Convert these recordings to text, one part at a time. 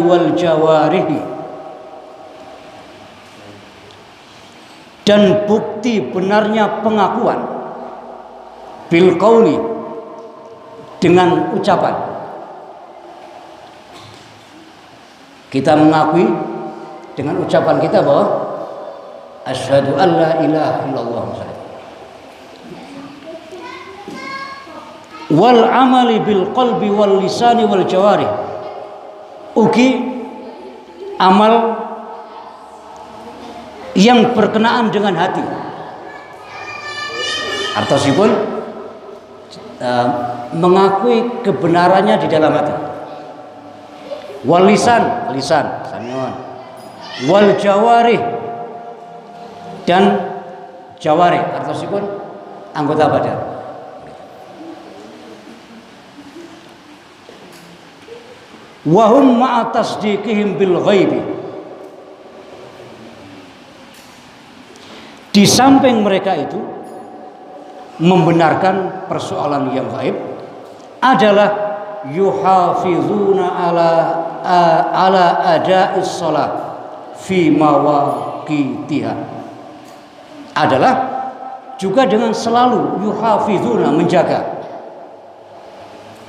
wal jawarihi, dan bukti benarnya pengakuan bil qauli, dengan ucapan. Kita mengakui dengan ucapan kita bahwa asyhadu an la ilaha illallah wal amali bil qalbi wal lisani wal jawari, ugi amal yang berkenaan dengan hati, artosipun mengakui kebenarannya di dalam hati, wal lisan samion, wal jawari, dan jawari artosipun anggota badan. Wahum ma'a tasdiqihim bil ghaibi, di samping mereka itu membenarkan persoalan yang gaib adalah yuhafizuna ala ada'is shalah fi mawaqitiha, adalah juga dengan selalu yuhafizuna, menjaga,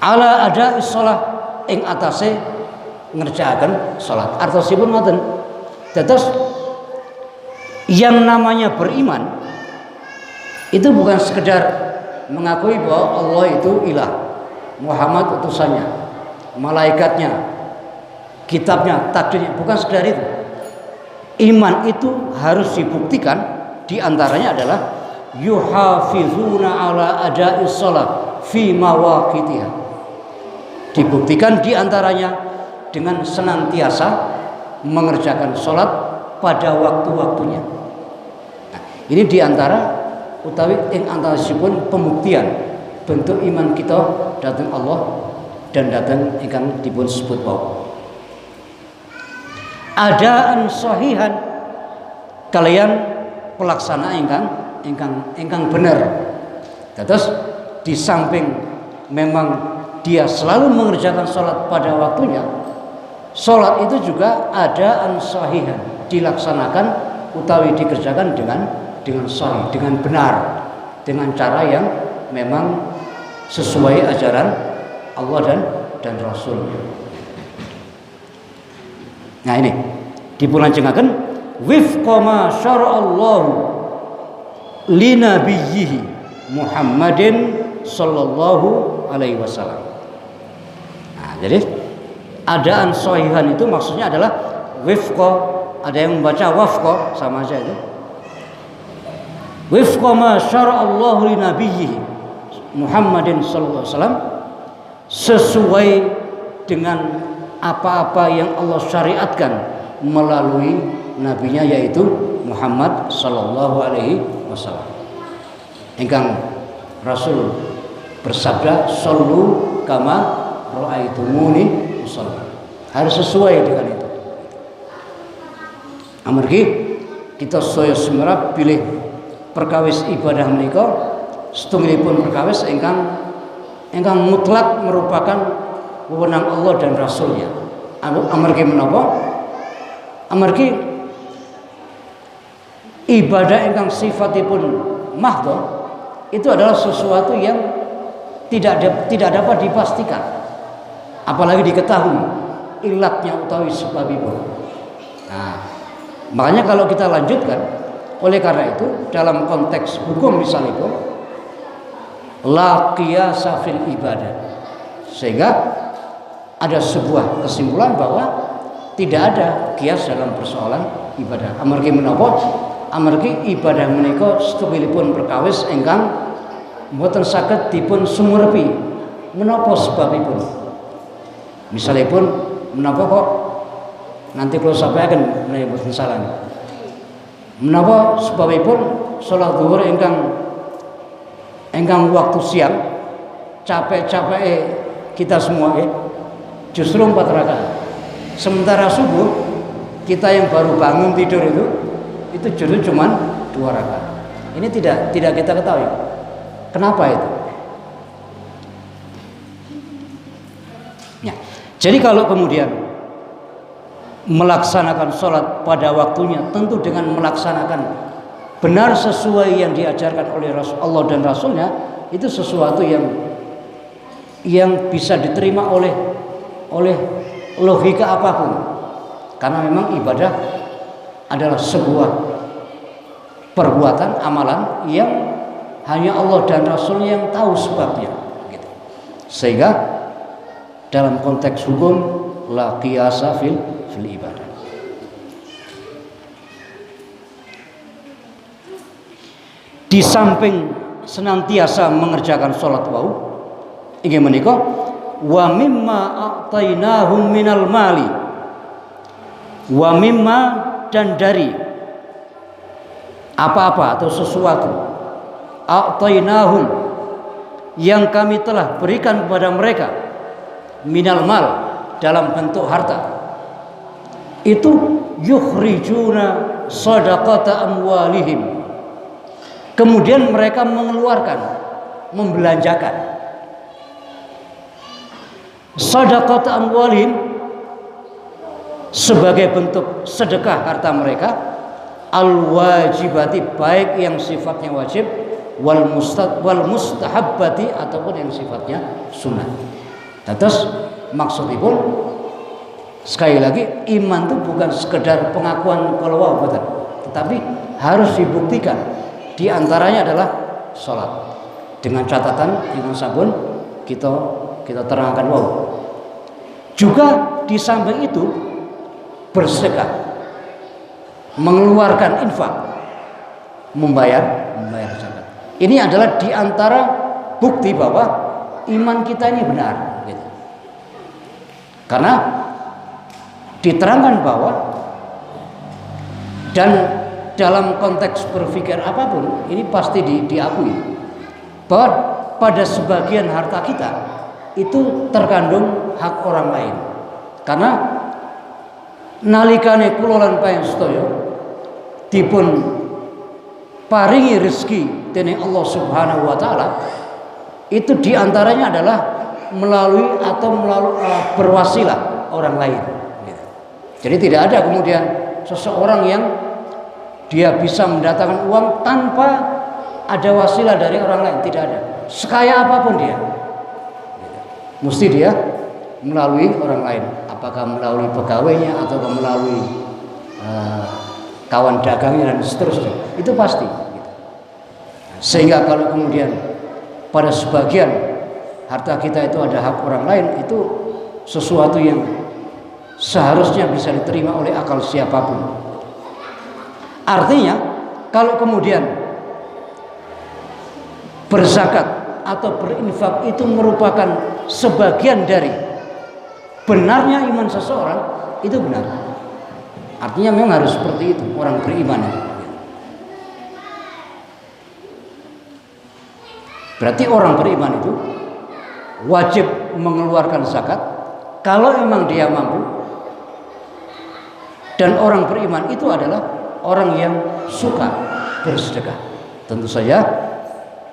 ala ada'is shalah, ing atase ngerjakaken salat. Artosipun ngoten. Dados yang namanya beriman itu bukan sekedar mengakui bahwa Allah itu ilah, Muhammad utusannya, malaikatnya, kitabnya, takdirnya, bukan sekedar itu. Iman itu harus dibuktikan, di antaranya adalah yuhafizuna ala ada'is shalah fi mawaqitiha, dibuktikan di antaranya dengan senantiasa mengerjakan sholat pada waktu-waktunya. Nah, ini di antara utawi ing antawisipun pembuktian bentuk iman kita dhateng Allah dan dhateng ingkang dipun sebut wau. Adaan sahihan, kalian pelaksanaan ingkang benar. Terus di samping memang dia selalu mengerjakan sholat pada waktunya, sholat itu juga adaan sahihan, dilaksanakan utawi dikerjakan dengan sahih, dengan benar, dengan cara yang memang sesuai ajaran Allah dan Rasul. Nah ini dipulanjengaken wifqa ma syara'allahu li nabiyyihi Muhammadin sallallahu alaihi wasallam. Nah, jadi adaan sahihan itu maksudnya adalah wifqa, ada yang membaca wafqa, sama aja itu. Wifqa ma syara'allahu li nabiyyihi Muhammadin sallallahu alaihi wasallam, sesuai dengan apa-apa yang Allah syariatkan melalui nabinya, yaitu Muhammad sallallahu alaihi wasallam. Ingkang Rasul bersabda, "Shallu kama ra'aitumuni usolli." Harus sesuai dengan itu. Amargi kita saya semerap pilih perkawis ibadah menika setunggalipun perkawis ingkang mutlak merupakan wewenang Allah dan Rasulnya. Amargi menapa? Amargi ibadah ingkang sifatipun mahdhah itu adalah sesuatu yang tidak dapat dipastikan, apalagi diketahui ilatnya utawi sebabipun. Nah, makanya kalau kita lanjutkan, oleh karena itu dalam konteks hukum misalnya itu la qiyasa fil ibadah, sehingga ada sebuah kesimpulan bahwa tidak ada qiyas dalam persoalan ibadah. Amargi menapa? Amargi ibadah menika setunggalipun perkawis ingkang mboten saged dipun sumurepi menapa sebabipun. Misalipun menapa kok nanti kalau sampaikan menawi mboten salah. Menapa sebabipun salat zuhur ingkang waktu siang capek-capeke kita semua justru 4 rakaat. Sementara subuh kita yang baru bangun tidur itu justru cuma 2 rakaat. Ini tidak kita ketahui. Kenapa itu? Ya. Jadi kalau kemudian melaksanakan sholat pada waktunya, tentu dengan melaksanakan benar sesuai yang diajarkan oleh Allah dan Rasulnya, itu sesuatu yang bisa diterima oleh logika apapun, karena memang ibadah adalah sebuah perbuatan amalan yang hanya Allah dan Rasulnya yang tahu sebabnya gitu. Sehingga dalam konteks hukum la qiyasa fil ibadah. Di samping senantiasa mengerjakan sholat wau, ingin menikah wa mimma a'tainahum minal mali, wa mimma, dan dari apa-apa atau sesuatu, a'tainahum, yang kami telah berikan kepada mereka, minal mal, dalam bentuk harta, itu yukhrijuna sadaqata amwalihim, kemudian mereka mengeluarkan, membelanjakan sadaqata amwalihim sebagai bentuk sedekah harta mereka, al-wajibati, baik yang sifatnya wajib, wal mustahabbati, ataupun yang sifatnya sunnah. Terus maksudnya pun sekali lagi, iman itu bukan sekedar pengakuan kalau wau, tetapi harus dibuktikan. Di antaranya adalah sholat. Dengan catatan, dengan sabun kita terangkan wau. Juga di samping itu bersedekah, mengeluarkan infak, membayar zakat. Ini adalah di antara bukti bahwa iman kita ini benar, gitu. Karena diterangkan bahwa, dan dalam konteks berpikir apapun ini pasti diakui bahwa pada sebagian harta kita itu terkandung hak orang lain. Karena nalikane kula lan panjenengan dipun paringi rezeki dening Allah Subhanahu wa taala, itu diantaranya adalah melalui berwasilah orang lain. Jadi tidak ada kemudian seseorang yang dia bisa mendatangkan uang tanpa ada wasilah dari orang lain, tidak ada. Sekaya apapun dia, mesti dia melalui orang lain. Apakah melalui pegawainya atau melalui kawan dagangnya dan seterusnya, itu pasti. Sehingga kalau kemudian pada sebagian harta kita itu ada hak orang lain, itu sesuatu yang seharusnya bisa diterima oleh akal siapapun. Artinya kalau kemudian berzakat atau berinfak itu merupakan sebagian dari benarnya iman seseorang, itu benar. Artinya memang harus seperti itu orang beriman. Berarti orang beriman itu wajib mengeluarkan zakat kalau memang dia mampu. Dan orang beriman itu adalah orang yang suka bersedekah. Tentu saja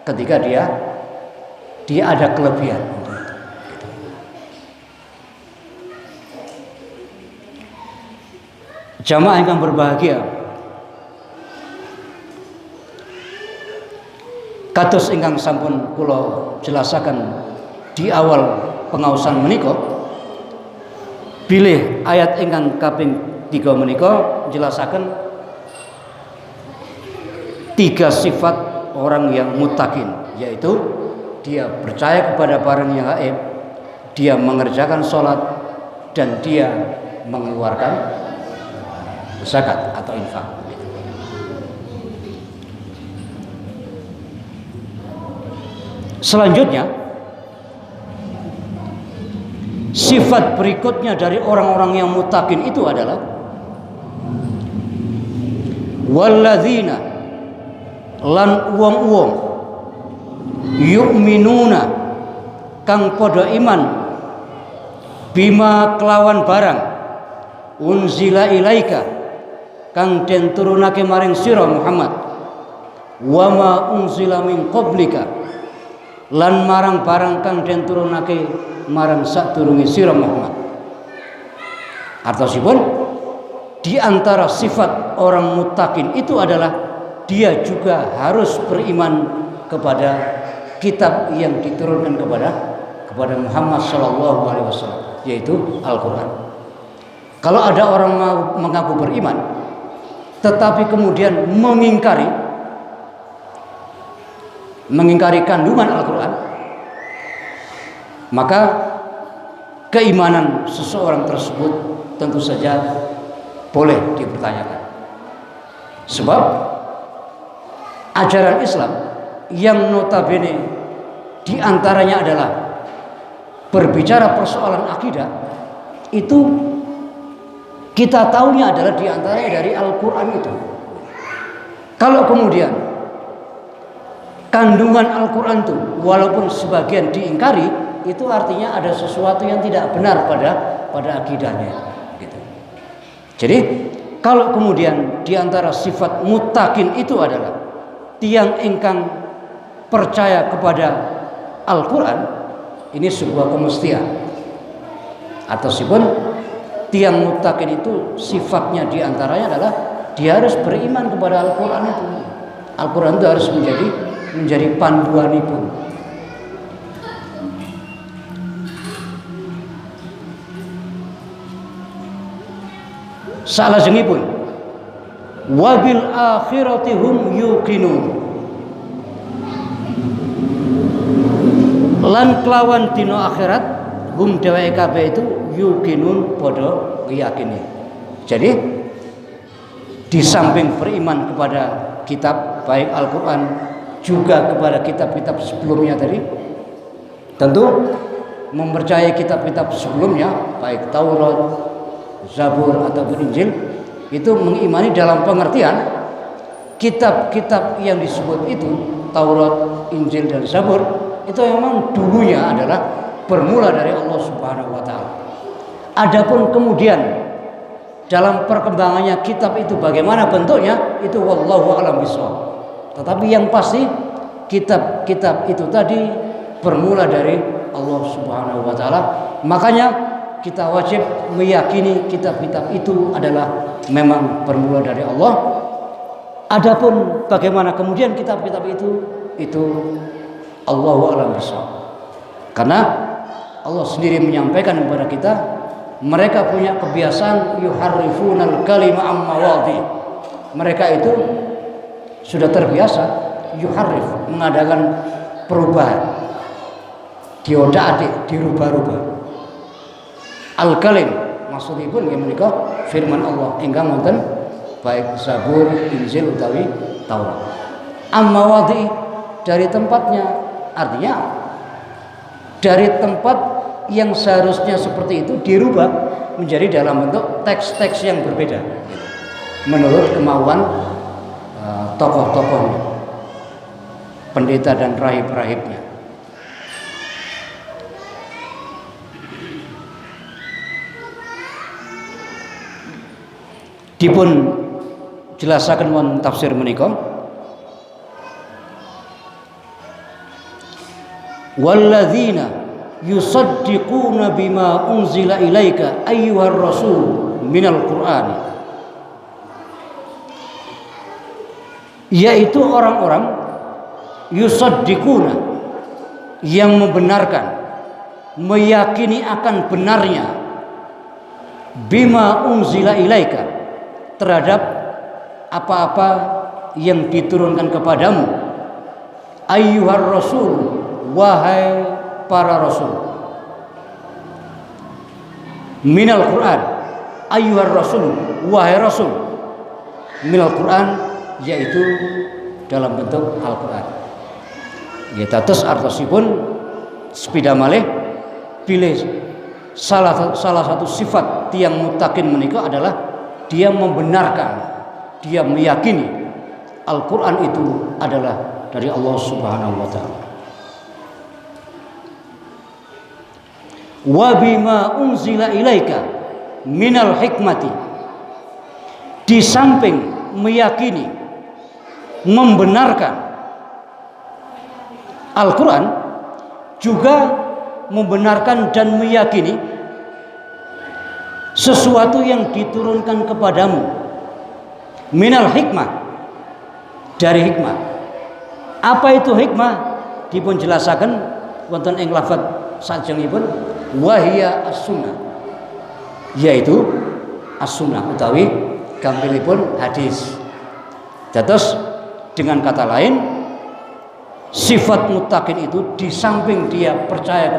ketika dia ada kelebihan. Jamaah yang berbahagia, kados ingkang sampun kula jelasaken di awal pengaosan menika, bilih ayat ingkang kaping 3 menika jelasaken 3 sifat orang yang muttaqin, yaitu dia percaya kepada barang yang gaib, dia mengerjakan sholat, dan dia mengeluarkan zakat atau infak. Selanjutnya, sifat berikutnya dari orang-orang yang muttaqin itu adalah walladzina, lan wong-wong yu'minuna kang padha iman bima kelawan barang unzila ilaika kang den turunake maring sira Muhammad, wa ma unzila min qablika, lan marang barang kang den turunake marang sadurunge sira Muhammad. Artosipun di antara sifat orang muttaqin itu adalah dia juga harus beriman kepada kitab yang diturunkan kepada Muhammad sallallahu alaihi wasallam, yaitu Al-Qur'an. Kalau ada orang mengaku beriman tetapi kemudian mengingkari kandungan Al-Qur'an, maka keimanan seseorang tersebut tentu saja boleh dipertanyakan. Sebab ajaran Islam yang notabene diantaranya adalah berbicara persoalan akidah, itu kita tahunya adalah diantaranya dari Al-Quran itu. Kalau kemudian kandungan Al-Quran itu walaupun sebagian diingkari, itu artinya ada sesuatu yang tidak benar pada akidahnya gitu. Jadi kalau kemudian diantara sifat muttaqin itu adalah tiang ingkang percaya kepada Al-Quran, ini sebuah kemestian. Ataupun tiang muttaqin itu sifatnya diantaranya adalah dia harus beriman kepada Al-Quran itu. Al-Quran itu harus menjadi panduan itu. Salajengipun wabil akhirati hum yuqinun, lan kelawan dino akhirat hum dheweke kabeh itu yuqinun padha yakini. Jadi di samping beriman kepada kitab baik Al-Qur'an juga kepada kitab-kitab sebelumnya tadi, tentu mempercayai kitab-kitab sebelumnya baik Taurat, Zabur atau Injil, itu mengimani dalam pengertian kitab-kitab yang disebut itu Taurat, Injil dan Zabur itu memang dulunya adalah bermula dari Allah Subhanahu wa taala. Adapun kemudian dalam perkembangannya kitab itu bagaimana bentuknya, itu wallahu a'lam bishawab. Tetapi yang pasti kitab-kitab itu tadi bermula dari Allah Subhanahu wa taala. Makanya kita wajib meyakini kitab-kitab itu adalah memang bermula dari Allah. Adapun bagaimana kemudian kitab-kitab itu Allahu a'lam bishawab. Karena Allah sendiri menyampaikan kepada kita, mereka punya kebiasaan yuharrifunal kalima am mawadhi. Mereka itu sudah terbiasa yuharrif, mengadakan perubahan, diodak-adik, dirubah-rubah. Al-kalim maksudipun nggih menika firman Allah ingkang wonten baik Zabur, Injil utawi Taurat. Am-mawadhi dari tempatnya, artinya dari tempat yang seharusnya seperti itu dirubah menjadi dalam bentuk teks-teks yang berbeda menurut kemauan tokoh-tokohnya, pendeta dan rahib-rahibnya. Dipun jelasaken wonten tafsir menika, walladzina yusaddiquna bima unzila ilaika ayyuhar rasul minal qur'ani, yaitu orang-orang yusaddiquna yang membenarkan, meyakini akan benarnya bima unzila ilaika, terhadap apa-apa yang diturunkan kepadamu, ayyuhar rasul, wahai para rasul, minal Quran, ayyuhar rasul, wahai rasul, minal Quran, yaitu dalam bentuk Al-Quran. Ya tatus artosipun sepida malih pilih salah satu sifat tiang muttaqin menika adalah dia membenarkan, dia meyakini Al-Quran itu adalah dari Allah Subhanahu wa ta'ala. Wa bima unzila ilaika minal hikmati, di samping meyakini, membenarkan Al-Quran, juga membenarkan dan meyakini sesuatu yang diturunkan kepadamu minal hikmah, dari hikmah. Apa itu hikmah? Dipun jelasaken wonten ing lafaz sajengipun wahia as-sunnah, yaitu as-sunnah utawi gampilipun hadis. Dados dengan kata lain, sifat muttaqin itu di samping dia percaya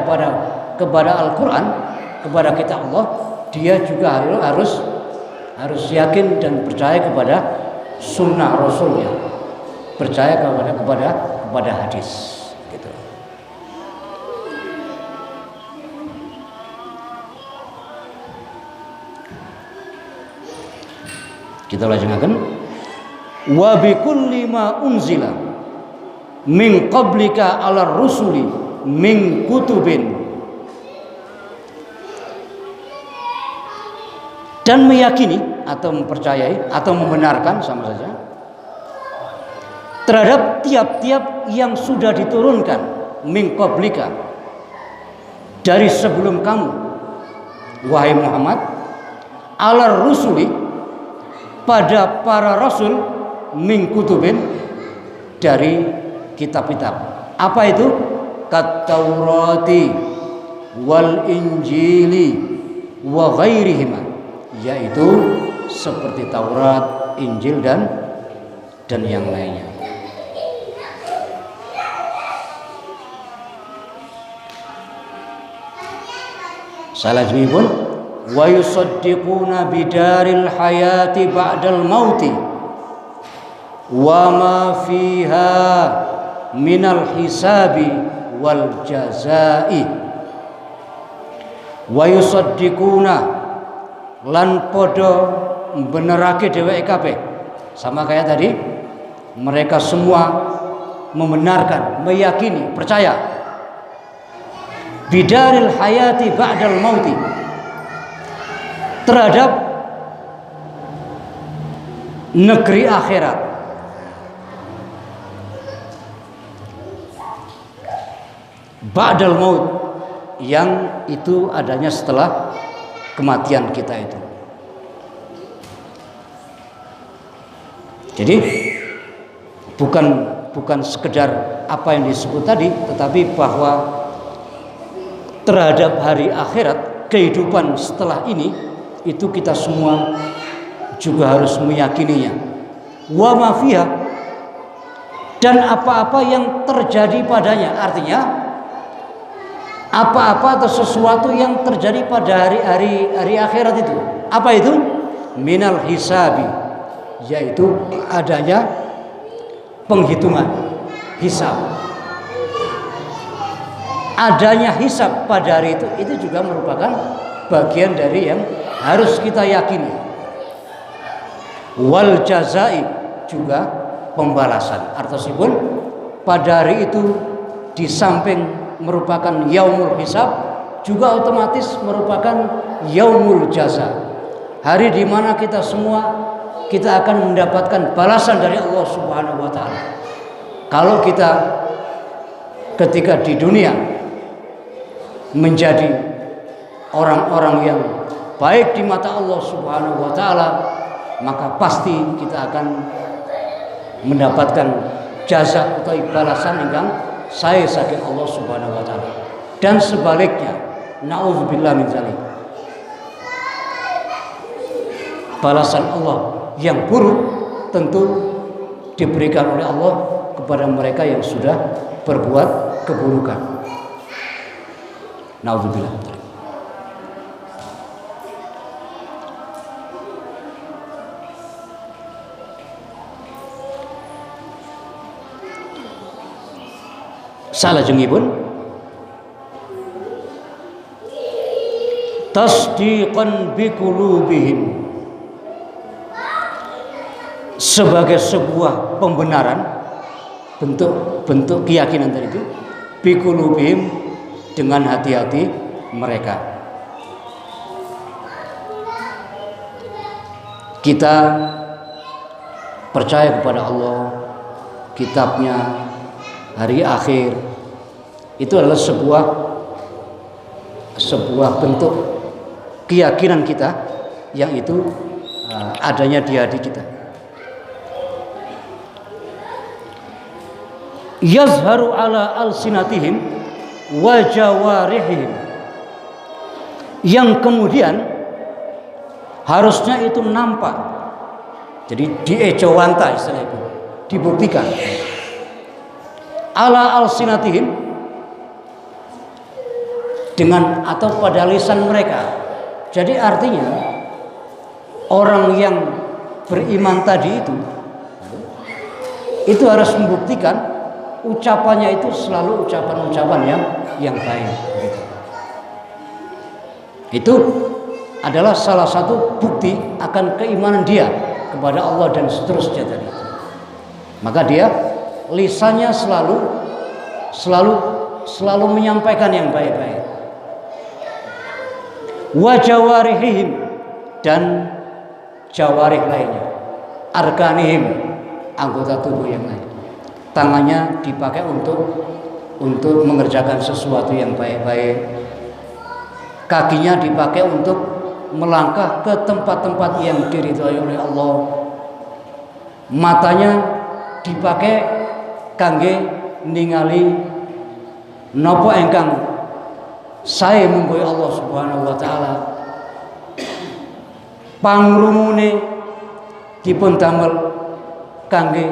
kepada Al-Qur'an, kepada kitab Allah, dia juga harus yakin dan percaya kepada sunnah Rasulnya, percaya kepada hadis, gitu. Kita lanjutkan. Wa bi kulli ma unzila min qablika 'ala rusuli min kutubin, dan meyakini atau mempercayai atau membenarkan sama saja terhadap tiap-tiap yang sudah diturunkan min qablika, dari sebelum kamu wahai Muhammad, 'ala rusuli, pada para rasul, min kutubin, dari kitab-kitab. Apa itu? Kat Taurati wal Injili wa ghairihima, yaitu seperti Taurat, Injil dan yang lainnya. Salah pun wa yusaddiquna bidaril hayati ba'dal mauti wa ma fiha minal hisabi wal jazai. Wa yusaddiquna, lan podo benerake dheweke kabeh, sama kayak tadi, mereka semua membenarkan, meyakini, percaya bidaril hayati ba'dal mauti, terhadap negeri akhirat ba'dal maut, yang itu adanya setelah kematian kita itu. Jadi bukan sekedar apa yang disebut tadi, tetapi bahwa terhadap hari akhirat, kehidupan setelah ini, itu kita semua juga harus meyakininya. Wa ma fiha, dan apa-apa yang terjadi padanya. Artinya apa-apa atau sesuatu yang terjadi pada hari akhirat itu. Apa itu? Minal hisabi, yaitu adanya penghitungan, hisab. Adanya hisab pada hari itu juga merupakan bagian dari yang harus kita yakini. Wal jazai, juga pembalasan. Artinya pada hari itu di samping merupakan yaumul hisab, juga otomatis merupakan yaumul jaza, hari di mana kita akan mendapatkan balasan dari Allah Subhanahu wa taala. Kalau kita ketika di dunia menjadi orang-orang yang baik di mata Allah Subhanahu wa taala, maka pasti kita akan mendapatkan jaza atau balasan yang saya saking Allah Subhanahu wa taala. Dan sebaliknya, naudzubillah min dzalik, balasan Allah yang buruk tentu diberikan oleh Allah kepada mereka yang sudah berbuat keburukan. Naudzubillah. Salajengipun tasdiqan biqulubihim, sebagai sebuah pembenaran, bentuk keyakinan tadi itu, biqulubihim, dengan hati-hati mereka. Kita percaya kepada Allah, kitabnya, hari akhir, itu adalah sebuah bentuk keyakinan kita yang itu adanya di hati kita. Yazharu ala alsinatihim wa jawarihim, yang kemudian harusnya itu nampak, jadi diejawanta istilah itu, dibuktikan. Ala alsinatihim, dengan atau pada lisan mereka. Jadi artinya orang yang beriman tadi itu harus membuktikan ucapannya itu selalu ucapan-ucapan yang baik. Itu adalah salah satu bukti akan keimanan dia kepada Allah dan seterusnya tadi. Maka dia lisannya selalu menyampaikan yang baik-baik. Wa jawarihim, dan jawarih lainnya, arkanihim, anggota tubuh yang lain. Tangannya dipakai untuk mengerjakan sesuatu yang baik-baik. Kakinya dipakai untuk melangkah ke tempat-tempat yang diridhoi oleh Allah. Matanya dipakai kangge ningali napa ingkang sae mungguh Allah Subhanahu wa taala. Pangrumune dipun damel kangge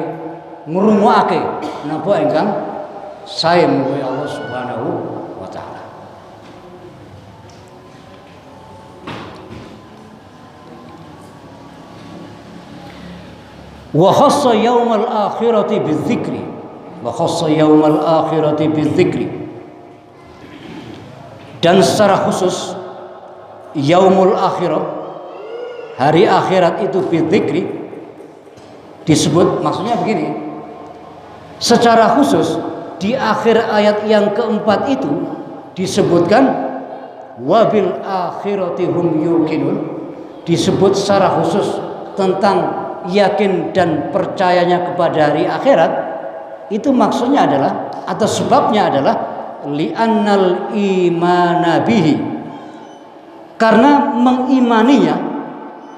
ngrungokake napa ingkang sae mungguh Allah Subhanahu wa taala. Wa khassa yaumal akhirati bidzikri, wa khassa yaumal akhirati bidzikri, dan secara khusus yaumul akhirah, hari akhirat itu bidzikri disebut. Maksudnya begini, secara khusus di akhir ayat yang keempat itu disebutkan wabil akhirati hum yuqinun, disebut secara khusus tentang yakin dan percayanya kepada hari akhirat. Itu maksudnya adalah atau sebabnya adalah li'annal imana bihi, karena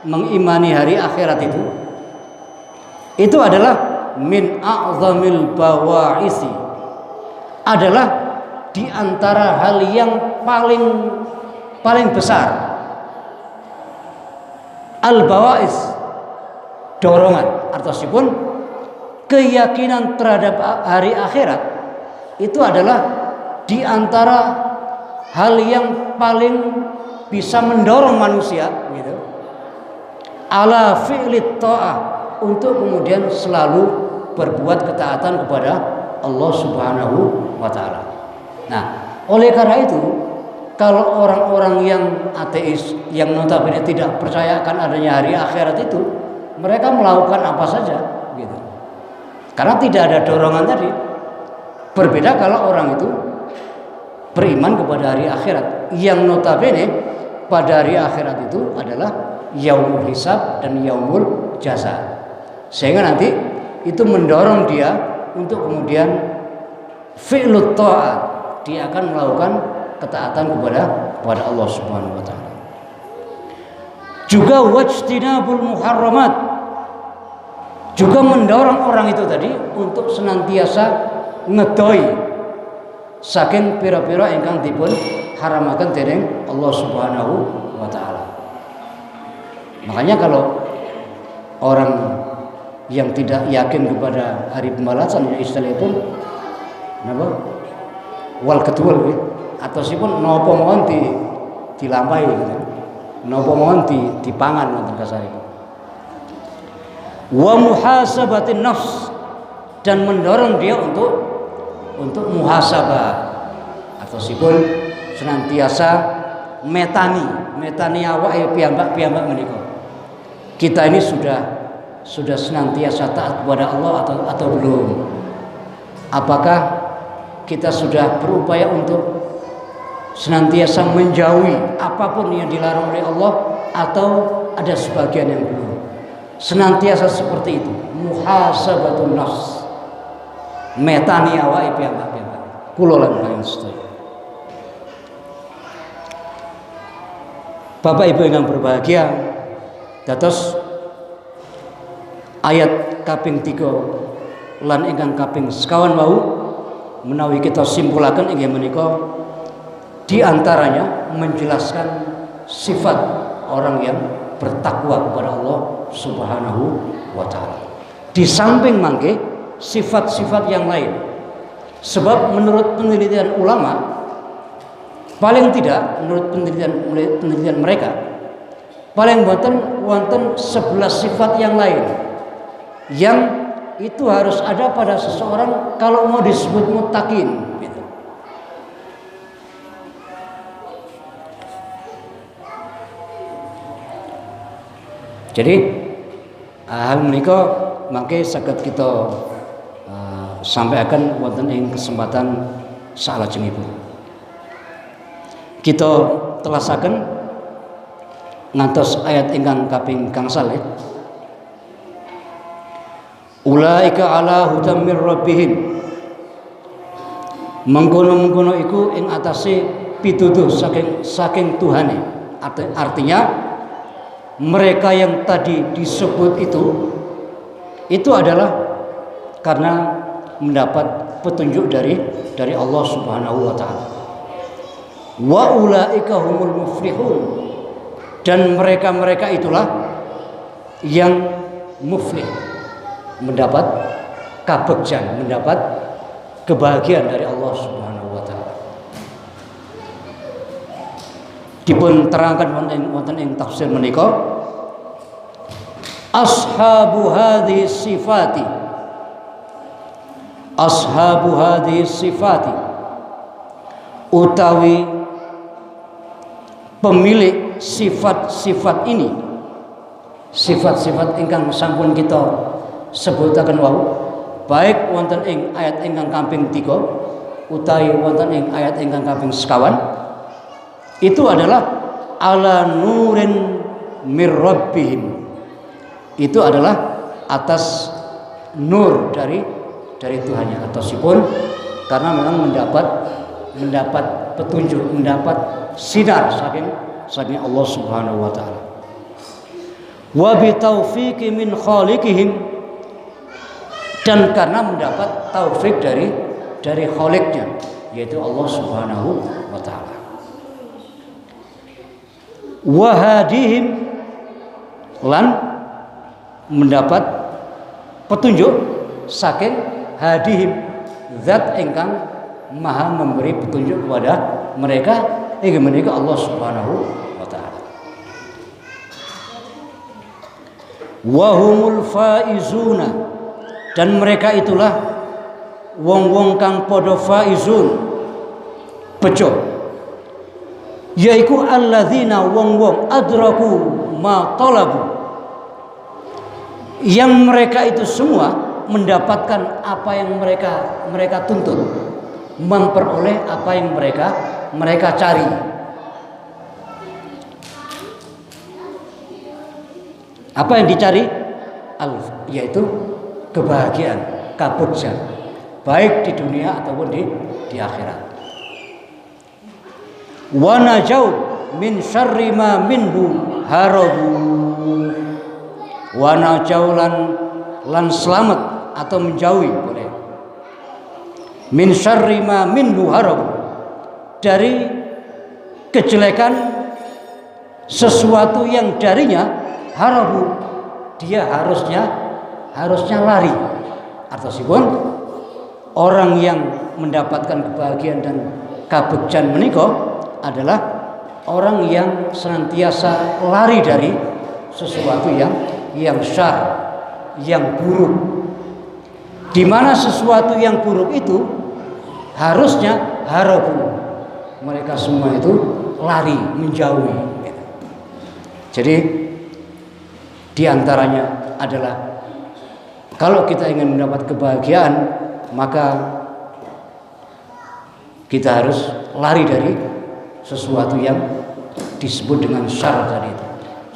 mengimani hari akhirat itu adalah min a'zamil bawa'isi, adalah di antara hal yang paling besar. Al bawa'is, dorongan, artinya keyakinan terhadap hari akhirat itu adalah di antara hal yang paling bisa mendorong manusia gitu, ala fi'lit ta'ah, untuk kemudian selalu berbuat ketaatan kepada Allah Subhanahu wa taala. Nah, oleh karena itu kalau orang-orang yang ateis, yang notabene tidak percaya akan adanya hari akhirat itu, mereka melakukan apa saja gitu, karena tidak ada dorongan tadi. Berbeda kalau orang itu beriman kepada hari akhirat, yang notabene pada hari akhirat itu adalah yaumul hisab dan yaumul jaza, sehingga nanti itu mendorong dia untuk kemudian fi'lut ta'at, dia akan melakukan ketaatan kepada Allah Subhanahu wa taala. Juga wajtinabul muharramat, juga mendorong orang itu tadi untuk senantiasa ngedoi saking pira-pira ingkang dipun haramaken dening Allah Subhanahu wa taala. Makanya kalau orang yang tidak yakin kepada hari pembalasan, istilah itu napa? Wal kedul atau sipun napa mawon dilampahi gitu. Napa mawon dipangan wonten kasaripun. Wa muhasabatin nafs, dan mendorong dia untuk muhasabah atau sipun senantiasa metani awake piyambak menika. Kita ini sudah senantiasa taat kepada Allah atau belum? Apakah kita sudah berupaya untuk senantiasa menjauhi apapun yang dilarang oleh Allah, atau ada sebagian yang belum? Senantiasa seperti itu, muhasabatun nafs, metani awake piyambak kula lan panjenengan sedaya. Bapak Ibu yang berbahagia, Dados ayat kaping 3 lan ingkang kaping sekawan wau menawi kita simpulaken inggih menika di antaranya menjelaskan sifat orang yang bertakwa kepada Allah Subhanahu wa taala. Di samping mangke sifat-sifat yang lain. Sebab menurut penelitian ulama, paling tidak menurut penelitian mereka, paling wonten 11 sifat yang lain yang itu harus ada pada seseorang kalau mau disebut muttaqin gitu. Jadi hal menika mangke saged kita sampaikan wonten ing kesempatan salajengipun. Kita telasaken ngantos ayat ingkang kaping gangsal ya. Ulaika ala hudam mir rabbihim. Mengkono-mengkono iku ing atase pituduh saking Tuhane. Artinya mereka yang tadi disebut itu adalah karena mendapat petunjuk dari Allah Subhanahu wa taala. Wa ulaika humul muflihun. Dan mereka-mereka itulah yang muflih, mendapat kabegjan, mendapat kebahagiaan dari Allah Subhanahu wa taala. Dipun terangkan wonten ing tafsir menika, ashabu hadhihi sifati, ashabu hadhihi sifati, utawi pemilik sifat-sifat ini, sifat-sifat ingkang sampun kita sebutaken wau, baik wonten ing ayat ingkang kaping 3 utawi wonten ing ayat ingkang kaping sekawan, itu adalah ala nurin mir rabbihim. Itu adalah atas nur dari Tuhannya, atosipun karena memang mendapat petunjuk, mendapat sinar saking Allah Subhanahu wa taala. Wa bi taufiqi min khaliqihim, dan karena mendapat taufik dari Khaliqnya, yaitu Allah Subhanahu wa taala. Wa hadihim, lan mendapat petunjuk saking hadihim, zat ingkang maha memberi petunjuk kepada mereka, inggih menika Allah Subhanahu wa taala. Wa humul faizuna, dan mereka itulah wong-wong kang padha faizun, bejo, yaiku alladzina wong-wong adraku ma talabu, yang mereka itu semua mendapatkan apa yang mereka tuntut, memperoleh apa yang mereka cari. Apa yang dicari? Yaitu kebahagiaan, kabegjan, baik di dunia ataupun di akhirat. Wa najau min syarri ma minhu harabu, wa najau lan selamat atau menjauhi, boleh, min syarri ma minhu harabu, dari kejelekan sesuatu yang darinya harabu, dia harusnya lari. Artosipun orang yang mendapatkan kebahagiaan dan kabegjan menika adalah orang yang senantiasa lari dari sesuatu yang syar, yang buruk. Di mana sesuatu yang buruk itu harusnya harabu, mereka semua itu lari, menjauhi. Jadi di antaranya adalah kalau kita ingin mendapat kebahagiaan, maka kita harus lari dari sesuatu yang disebut dengan syar tadi itu,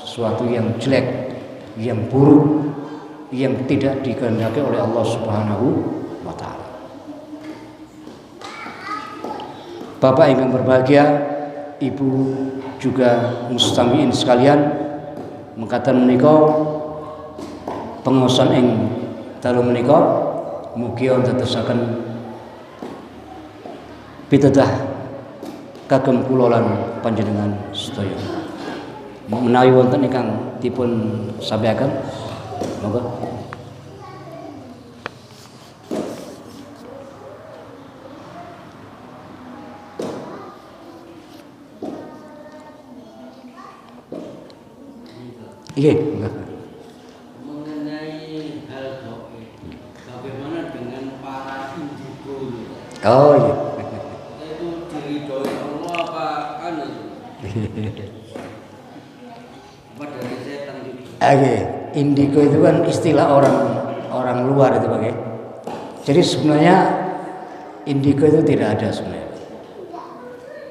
sesuatu yang jelek, yang buruk, yang tidak dikehendaki oleh Allah Subhanahu wa taala. Bapak yang berbahagia, Ibu juga mustamiin sekalian, mengatakan menika pengaosan ing dalu menika mugi dadosaken pitedah kagem kula lan panjenengan sedaya. Menawi wonten ingkang dipun sampaikan, monggo. Iya, mengenai hal gaib, bagaimana dengan para indigo? Oh iya. Itu diridhoi Allah apa anu? Apa dari setan itu? Oke, indigo itu kan istilah orang luar itu pakai. Jadi sebenarnya indigo itu tidak ada sebenarnya.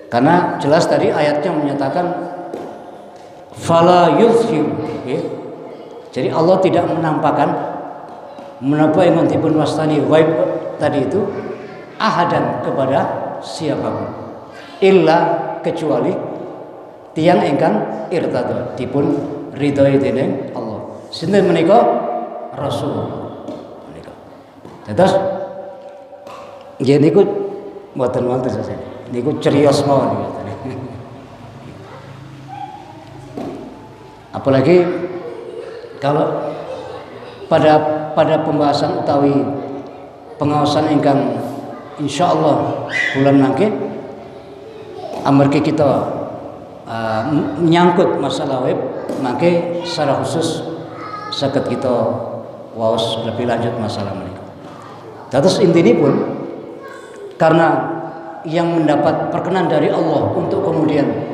Karena jelas tadi ayatnya menyatakan fala yuzhir, okay? Jadi Allah tidak menampakkan menapa yang dipun wastani ghaib tadi itu ahadan kepada siapapun illa kecuali tiang ingkang irtado dipun ridhoi dening Allah. Sinten menika Rasul menika. Terus nggih niku mboten wonten sesen. Niku cerios mawon niku. Apalagi kalau pada pembahasan utawi pengawasan ingkang insyaallah bulan nangke amargi kita menyangkut masalah web maka secara khusus saged kita waos lebih lanjut masalah menika. Dados intine pun karena yang mendapat perkenan dari Allah untuk kemudian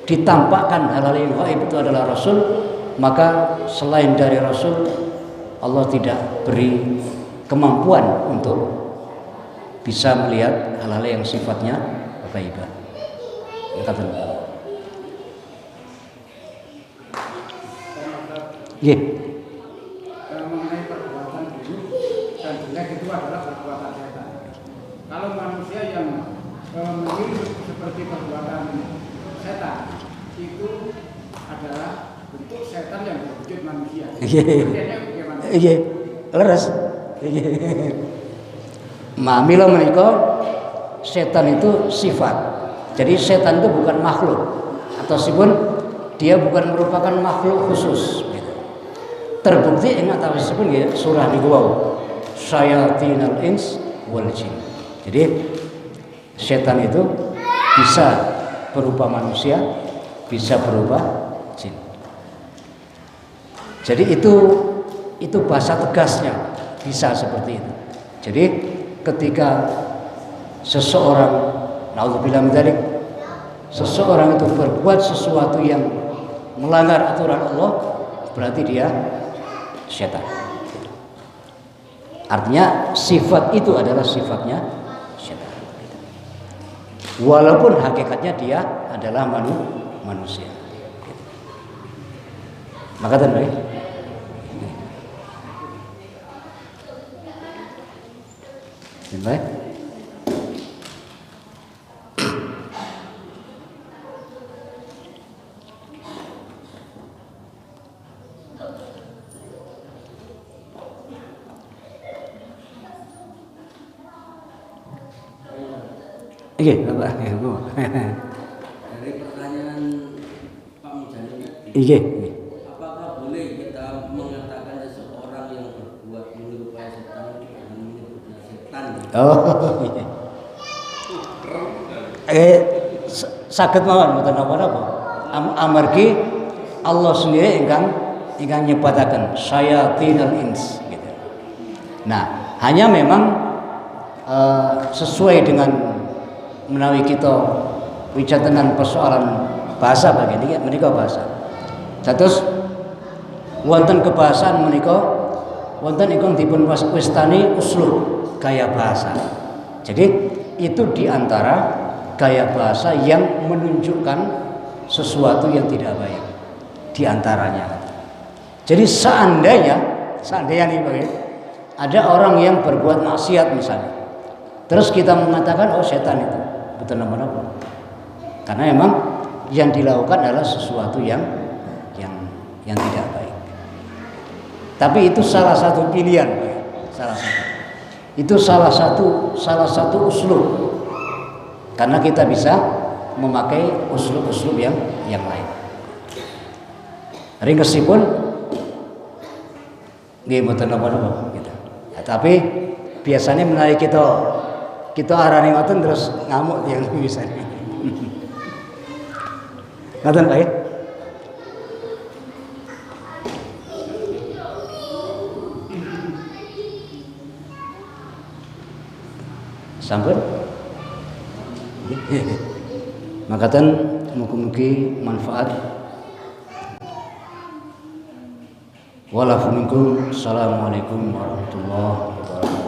ditampakkan hal-hal yang gaib itu adalah Rasul, maka selain dari Rasul Allah tidak beri kemampuan untuk bisa melihat hal-hal yang sifatnya gaibah. Katakan. Nggih. Mengenai perbuatan dulu dan jelek itu adalah perbuatan setan. Kalau manusia yang meniru seperti perbuatan setan itu adalah bentuk setan yang berwujud manusia. Iya, leres. Mila menika setan itu sifat. Jadi setan itu bukan makhluk atau sipun dia bukan merupakan makhluk khusus. Gitu. Terbukti ingat ataupun ya surah niku wau syayatinal ins wal jin. Jadi setan itu bisa berupa manusia, bisa berupa jin. Jadi itu bahasa tegasnya bisa seperti itu. Jadi ketika seseorang naudzubillah min dzalik seseorang itu berbuat sesuatu yang melanggar aturan Allah, berarti dia setan. Artinya sifat itu adalah sifatnya setan. Walaupun hakikatnya dia adalah manusia. Maka tadi baik. Iya, Bapak. Dari pertanyaan Pak Mujani, Iya. apakah boleh kita mengatakan seseorang yang berbuat menyerupai setan dan menyebutnya setan? Oh, iya. Saged mawon mboten napa-napa. Amargi Allah sendiri ingkang nyebataken syayatinal ins gitu. Nah, hanya memang sesuai dengan menawi kita wicara dengan persoalan bahasa bagian menika bahasa. Terus wonten kebahasaan menika wonten ingkang dipun wastani uslub gaya bahasa. Jadi itu diantara gaya bahasa yang menunjukkan sesuatu yang tidak baik diantaranya. Jadi seandainya nih bagian, ada orang yang berbuat maksiat misalnya, terus kita mengatakan oh setan itu betul nama. Karena memang yang dilakukan adalah sesuatu yang yang tidak baik. Tapi itu salah satu pilihan, ya. Salah satu. Itu salah satu uslub. Karena kita bisa memakai uslub-uslub yang lain. Ringesipun nggih mboten napa-napa gitu. Ya, tapi biasanya menawi kita arani ngoten terus ngamuk yang bisa. Ngoten Pak ya? Sampun? Makatan mugi-mugi manfaat. Walafuminkum. Assalamualaikum warahmatullahi wabarakatuh.